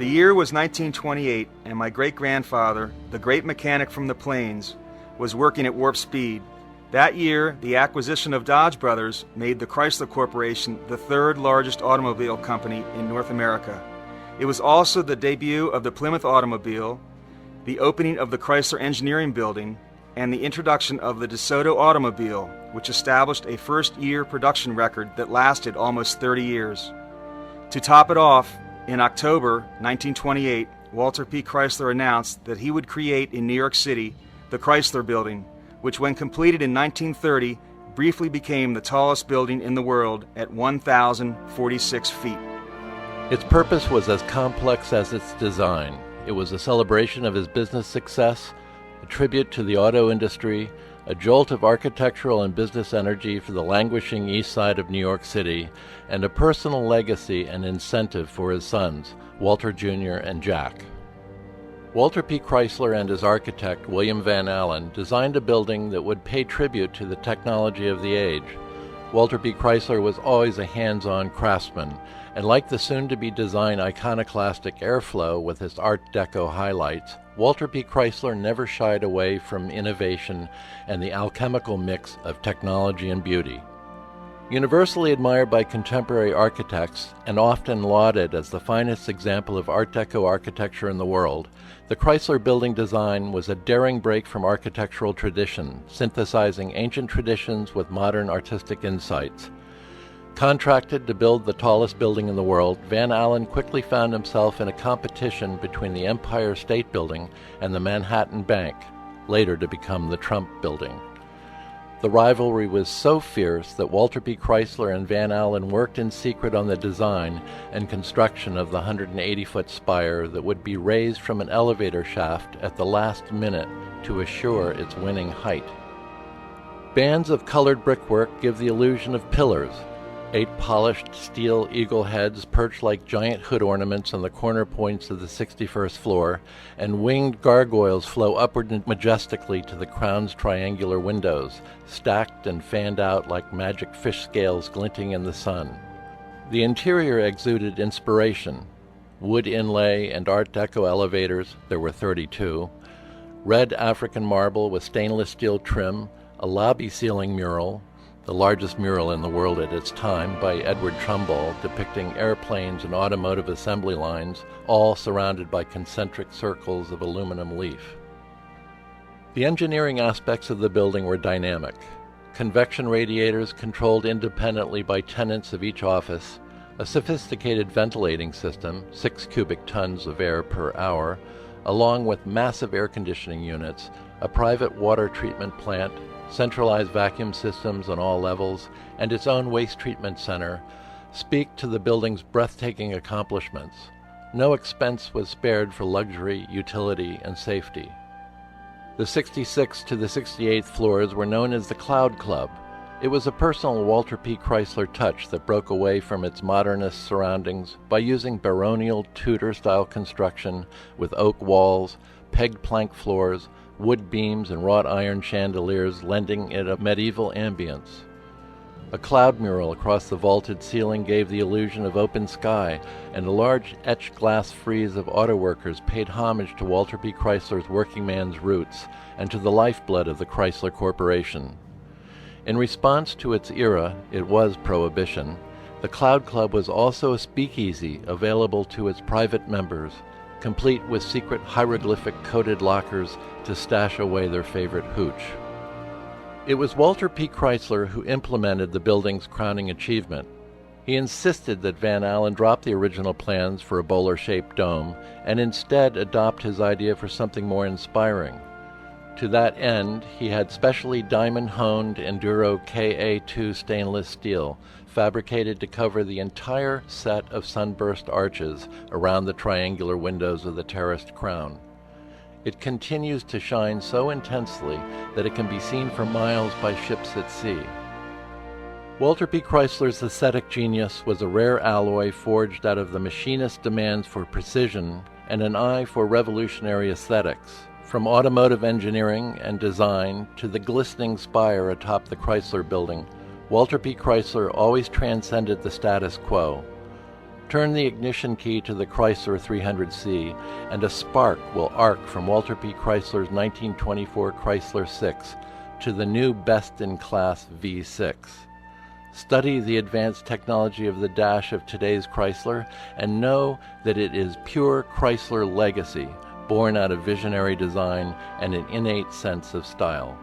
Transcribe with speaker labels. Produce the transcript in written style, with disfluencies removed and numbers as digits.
Speaker 1: The year was 1928, and my great-grandfather, the great mechanic from the plains, was working at warp speed. That year, the acquisition of Dodge Brothers made the Chrysler Corporation the third largest automobile company in North America. It was also the debut of the Plymouth automobile, the opening of the Chrysler Engineering Building, and the introduction of the DeSoto automobile, which established a first-year production record that lasted almost 30 years. To top it off, in October 1928, Walter P. Chrysler announced that he would create in New York City the Chrysler Building, which when completed in 1930 briefly became the tallest building in the world at 1,046 feet.
Speaker 2: Its purpose was as complex as its design. It was a celebration of his business success, a tribute to the auto industry, a jolt of architectural and business energy for the languishing east side of New York City, and a personal legacy and incentive for his sons, Walter Jr. and Jack. Walter P. Chrysler and his architect, William Van Allen, designed a building that would pay tribute to the technology of the age. Walter P. Chrysler was always a hands-on craftsman, and like the soon-to-be-designed iconoclastic Airflow with its Art Deco highlights, Walter P. Chrysler never shied away from innovation and the alchemical mix of technology and beauty. Universally admired by contemporary architects and often lauded as the finest example of Art Deco architecture in the world, the Chrysler building design was a daring break from architectural tradition, synthesizing ancient traditions with modern artistic insights. Contracted to build the tallest building in the world, Van Allen quickly found himself in a competition between the Empire State Building and the Manhattan Bank, later to become the Trump Building. The rivalry was so fierce that Walter P. Chrysler and Van Allen worked in secret on the design and construction of the 180-foot spire that would be raised from an elevator shaft at the last minute to assure its winning height. Bands of colored brickwork give the illusion of pillars. 8 polished steel eagle heads perch like giant hood ornaments on the corner points of the 61st floor, and winged gargoyles flow upward and majestically to the crown's triangular windows, stacked and fanned out like magic fish scales glinting in the sun. The interior exuded inspiration. Wood inlay and Art Deco elevators, there were 32, red African marble with stainless steel trim, a lobby ceiling mural, the largest mural in the world at its time by Edward Trumbull, depicting airplanes and automotive assembly lines, all surrounded by concentric circles of aluminum leaf. The engineering aspects of the building were dynamic. Convection radiators controlled independently by tenants of each office, a sophisticated ventilating system, 6 cubic tons of air per hour, along with massive air conditioning units, a private water treatment plant, centralized vacuum systems on all levels, and its own waste treatment center, speak to the building's breathtaking accomplishments. No expense was spared for luxury, utility, and safety. The 66th to the 68th floors were known as the Cloud Club. It was a personal Walter P. Chrysler touch that broke away from its modernist surroundings by using baronial Tudor-style construction with oak walls, pegged plank floors, wood beams and wrought iron chandeliers lending it a medieval ambience. A cloud mural across the vaulted ceiling gave the illusion of open sky, and a large etched glass frieze of autoworkers paid homage to Walter P. Chrysler's working man's roots and to the lifeblood of the Chrysler Corporation. In response to its era, it was Prohibition. The Cloud Club was also a speakeasy available to its private members, complete with secret hieroglyphic-coated lockers to stash away their favorite hooch. It was Walter P. Chrysler who implemented the building's crowning achievement. He insisted that Van Allen drop the original plans for a bowler-shaped dome and instead adopt his idea for something more inspiring. To that end, he had specially diamond-honed Enduro Ka2 stainless steel, fabricated to cover the entire set of sunburst arches around the triangular windows of the terraced crown. It continues to shine so intensely that it can be seen for miles by ships at sea. Walter P. Chrysler's aesthetic genius was a rare alloy forged out of the machinist's demands for precision and an eye for revolutionary aesthetics. From automotive engineering and design to the glistening spire atop the Chrysler Building, Walter P. Chrysler always transcended the status quo. Turn the ignition key to the Chrysler 300C, and a spark will arc from Walter P. Chrysler's 1924 Chrysler 6 to the new best-in-class V6. Study the advanced technology of the dash of today's Chrysler and know that it is pure Chrysler legacy, born out of visionary design and an innate sense of style.